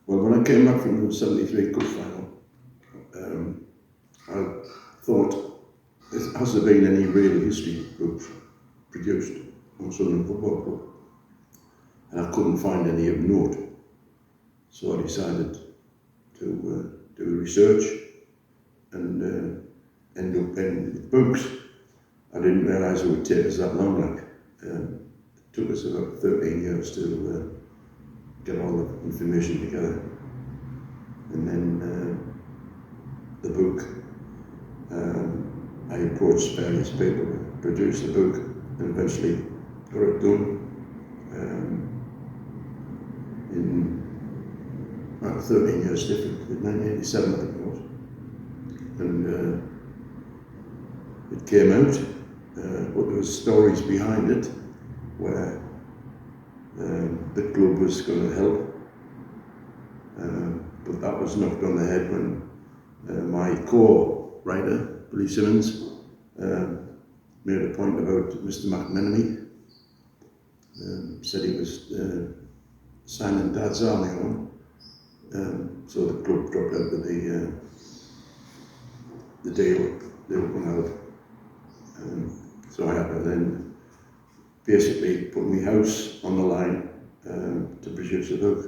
Well, when I came back from the 73 Cup final, I thought, has there been any real history books produced on Sunderland Football Club? And I couldn't find any of note. So I decided to do research and end up in books. I didn't realise it would take us that long. It took us about 13 years to get all the information together. And then the book, I approached various people to produce the book and eventually got it done in 13 years different, in 1987 I think it was. And it came out, but there was stories behind it where the club was going to help, but that was knocked on the head when my co-writer, Billy Simmons, made a point about Mr. McMenemy, said he was signing Dad's Army on, so the club dropped out of the deal they were going to have. So I had to then basically put my house on the line to produce a book.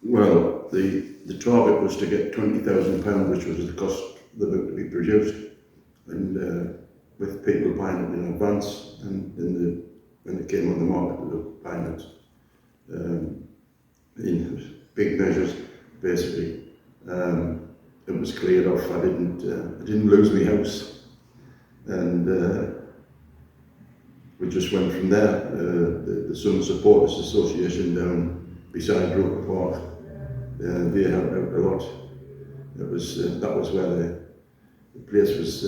Well, the target was to get £20,000, which was the cost of the book to be produced, and with people buying it in advance, and when it came on the market, they were buying it in big measures, basically. It was cleared off. I didn't lose my house, and we just went from there. The Sun Supporters Association down beside Roker Park, they helped out a lot. That was where the place was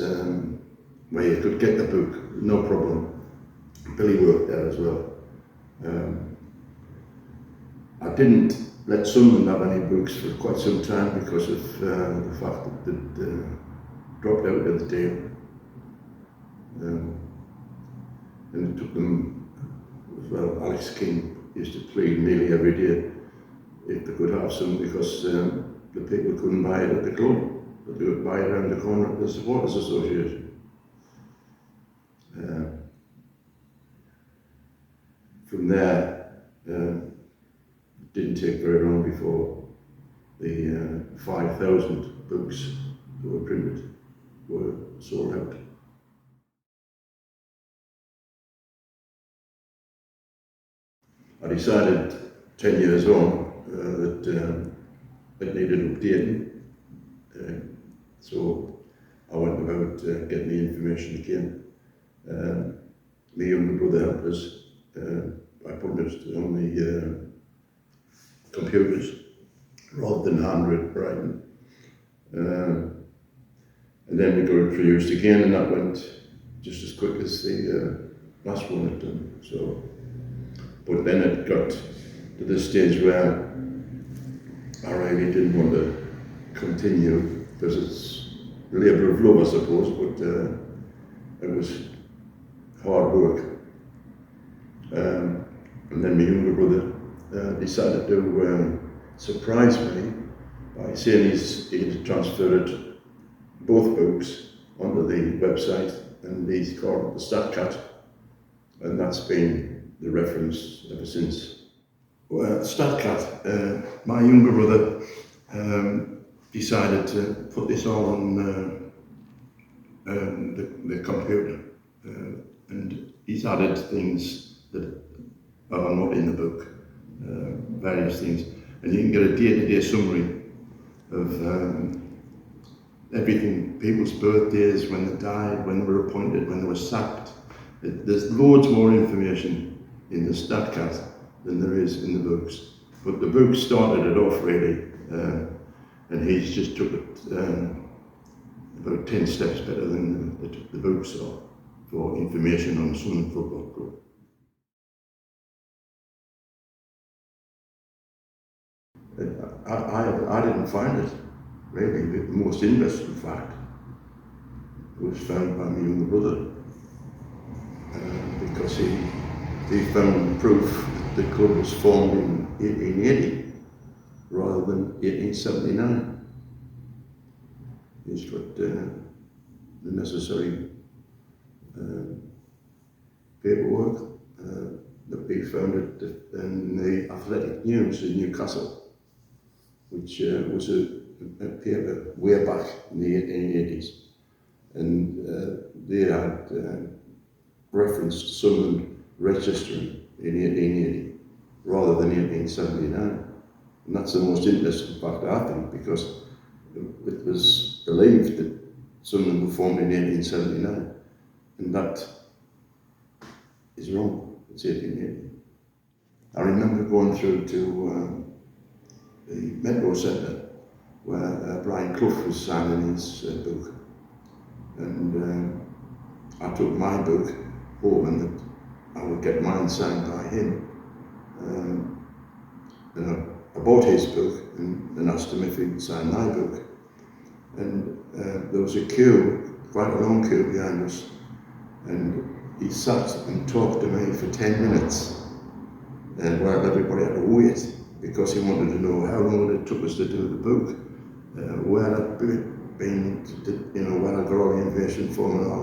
where you could get the book, no problem. Billy worked there as well. I didn't let Sunderland have any books for quite some time because of the fact that they'd dropped out of the deal. And it took them, well, Alex King used to plead nearly every day if they could have some, because the people couldn't buy it at the club, but they would buy it around the corner at the Supporters Association. From there, it didn't take very long before the 5,000 books that were printed were sold out. I decided 10 years on that it needed updating, so I went about getting the information again. My younger brother helped us. I put it on the computers rather than handwriting, and then we got it produced again, and that went just as quick as the last one had done. So, but then it got to the stage where I really didn't want to continue, because it's a labour of love, I suppose, but it was hard work. And then my younger brother decided to surprise me by saying he had transferred both books onto the website, and he's called the StatCat, and that's been the reference ever since. Well, StatCat, my younger brother decided to put this all on the computer, and he's added things that are not in the book, various things, and you can get a day-to-day summary of everything, people's birthdays, when they died, when they were appointed, when they were sacked. There's loads more information in the StatCat than there is in the books, but the book started it off really, and he's just took it about 10 steps better than the books are for information on Sunderland Football Club. I didn't find it really. The most interesting fact was found by my younger brother, because he he found proof that the club was formed in 1880 rather than 1879. He's got the necessary paperwork that we found it in the Athletic News in Newcastle, which was a paper way back in the 1880s, and they had referenced Sunderland registering in 1880 rather than 1879. And that's the most interesting fact, I think, because it was believed that Sunderland were formed in 1879, and that is wrong. It's 1880. I remember going through to the Metro Centre where Brian Clough was signing his book, and I took my book hoping that I would get mine signed by him. And I bought his book and asked him if he'd sign my book. And there was a queue, quite a long queue behind us, and he sat and talked to me for 10 minutes, and while everybody had to wait because he wanted to know how long it took us to do the book, where I'd been, where I got all the information from and all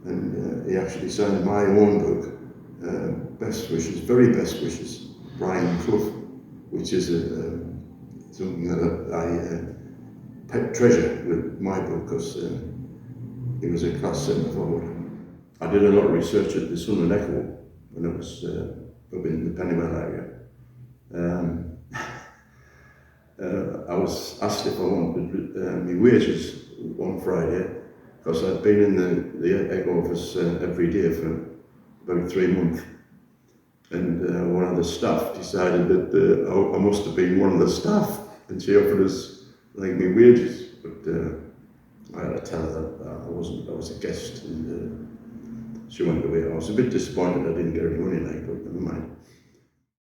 that. And he actually signed my own book, Best Wishes, Very Best Wishes, Brian Clough, which is something that I treasure with my book, because he was a class centre forward. I did a lot of research at the Sunderland Echo when I was up in the Pennywell area. I was asked if I wanted my wages one Friday, because I'd been in the Echo office every day for about 3 months. And one of the staff decided that I must have been one of the staff, and she offered us like my wages, but I had to tell her that I wasn't. I was a guest, and she went away. I was a bit disappointed I didn't get any money, but never mind.